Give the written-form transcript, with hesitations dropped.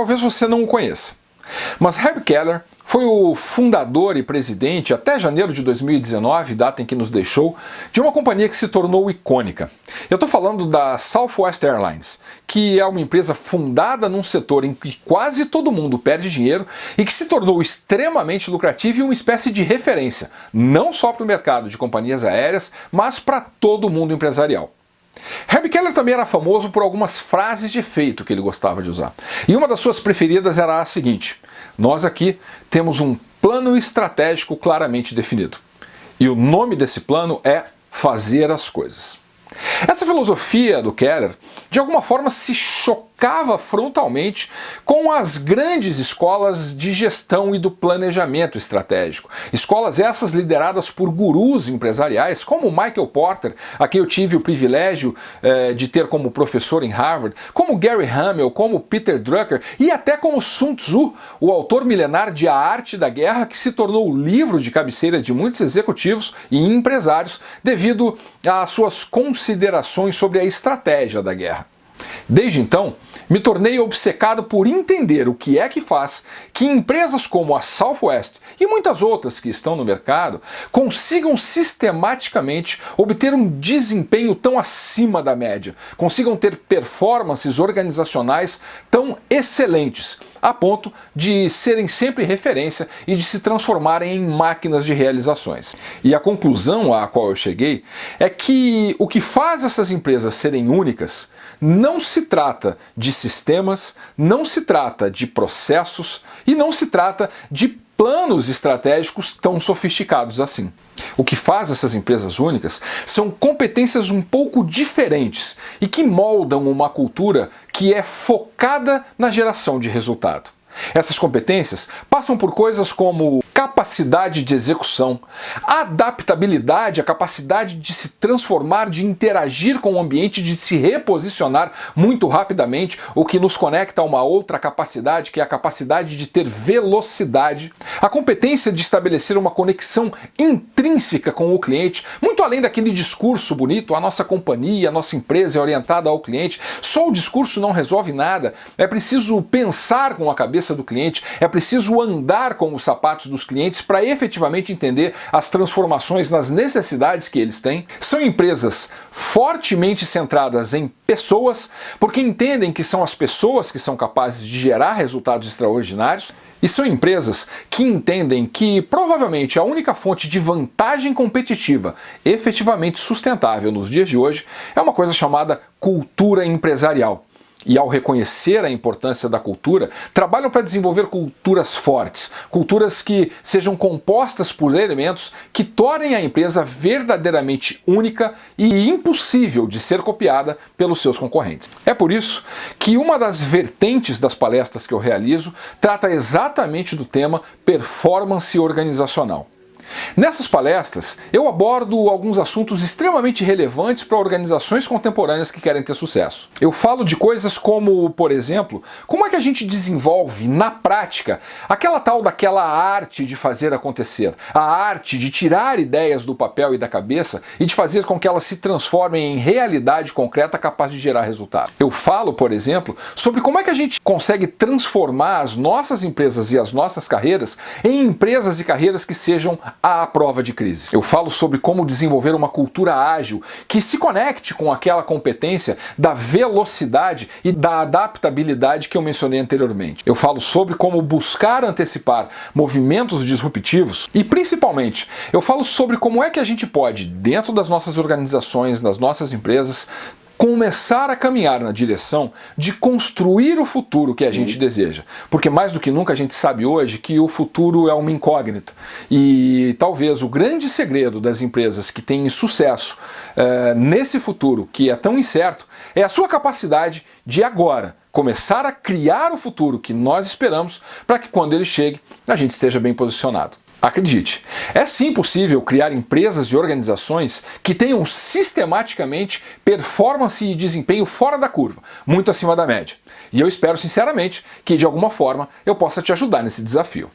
talvez você não o conheça. Mas Herb Kelleher foi o fundador e presidente, até janeiro de 2019, data em que nos deixou, de uma companhia que se tornou icônica. Eu estou falando da Southwest Airlines, que é uma empresa fundada num setor em que quase todo mundo perde dinheiro e que se tornou extremamente lucrativa e uma espécie de referência, não só para o mercado de companhias aéreas, mas para todo o mundo empresarial. Herb Kelleher também era famoso por algumas frases de efeito que ele gostava de usar. E uma das suas preferidas era a seguinte: nós aqui temos um plano estratégico claramente definido. E o nome desse plano é fazer as coisas. Essa filosofia do Kelleher, de alguma forma, se chocava frontalmente com as grandes escolas de gestão e do planejamento estratégico. Escolas essas lideradas por gurus empresariais, como Michael Porter, a quem eu tive o privilégio de ter como professor em Harvard, como Gary Hamel, como Peter Drucker e até como Sun Tzu, o autor milenar de A Arte da Guerra, que se tornou o livro de cabeceira de muitos executivos e empresários devido às suas considerações sobre a estratégia da guerra. Desde então, me tornei obcecado por entender o que é que faz que empresas como a Southwest e muitas outras que estão no mercado consigam sistematicamente obter um desempenho tão acima da média, consigam ter performances organizacionais tão excelentes, a ponto de serem sempre referência e de se transformarem em máquinas de realizações. E a conclusão à qual eu cheguei é que o que faz essas empresas serem únicas não se trata de sistemas, não se trata de processos e não se trata de planos estratégicos tão sofisticados assim. O que faz essas empresas únicas são competências um pouco diferentes e que moldam uma cultura que é focada na geração de resultado. Essas competências passam por coisas como capacidade de execução, adaptabilidade, a capacidade de se transformar, de interagir com o ambiente, de se reposicionar muito rapidamente, o que nos conecta a uma outra capacidade, que é a capacidade de ter velocidade, a competência de estabelecer uma conexão intrínseca com o cliente, muito além daquele discurso bonito, a nossa companhia, a nossa empresa é orientada ao cliente. Só o discurso não resolve nada, é preciso pensar com a cabeça do cliente, é preciso andar com os sapatos dos clientes para efetivamente entender as transformações nas necessidades que eles têm. São empresas fortemente centradas em pessoas, porque entendem que são as pessoas que são capazes de gerar resultados extraordinários, e são empresas que entendem que provavelmente a única fonte de vantagem competitiva efetivamente sustentável nos dias de hoje é uma coisa chamada cultura empresarial. E ao reconhecer a importância da cultura, trabalham para desenvolver culturas fortes, culturas que sejam compostas por elementos que tornem a empresa verdadeiramente única e impossível de ser copiada pelos seus concorrentes. É por isso que uma das vertentes das palestras que eu realizo trata exatamente do tema performance organizacional. Nessas palestras, eu abordo alguns assuntos extremamente relevantes para organizações contemporâneas que querem ter sucesso. Eu falo de coisas como, por exemplo, como é que a gente desenvolve, na prática, daquela arte de fazer acontecer, a arte de tirar ideias do papel e da cabeça e de fazer com que elas se transformem em realidade concreta capaz de gerar resultado. Eu falo, por exemplo, sobre como é que a gente consegue transformar as nossas empresas e as nossas carreiras em empresas e carreiras que sejam à prova de crise. Eu falo sobre como desenvolver uma cultura ágil que se conecte com aquela competência da velocidade e da adaptabilidade que eu mencionei anteriormente. Eu falo sobre como buscar antecipar movimentos disruptivos e, principalmente, eu falo sobre como é que a gente pode, dentro das nossas organizações, das nossas empresas, começar a caminhar na direção de construir o futuro que a gente deseja. Porque mais do que nunca a gente sabe hoje que o futuro é uma incógnita. E talvez o grande segredo das empresas que têm sucesso nesse futuro, que é tão incerto, é a sua capacidade de agora começar a criar o futuro que nós esperamos para que quando ele chegue a gente esteja bem posicionado. Acredite, é sim possível criar empresas e organizações que tenham sistematicamente performance e desempenho fora da curva, muito acima da média. E eu espero sinceramente que de alguma forma eu possa te ajudar nesse desafio.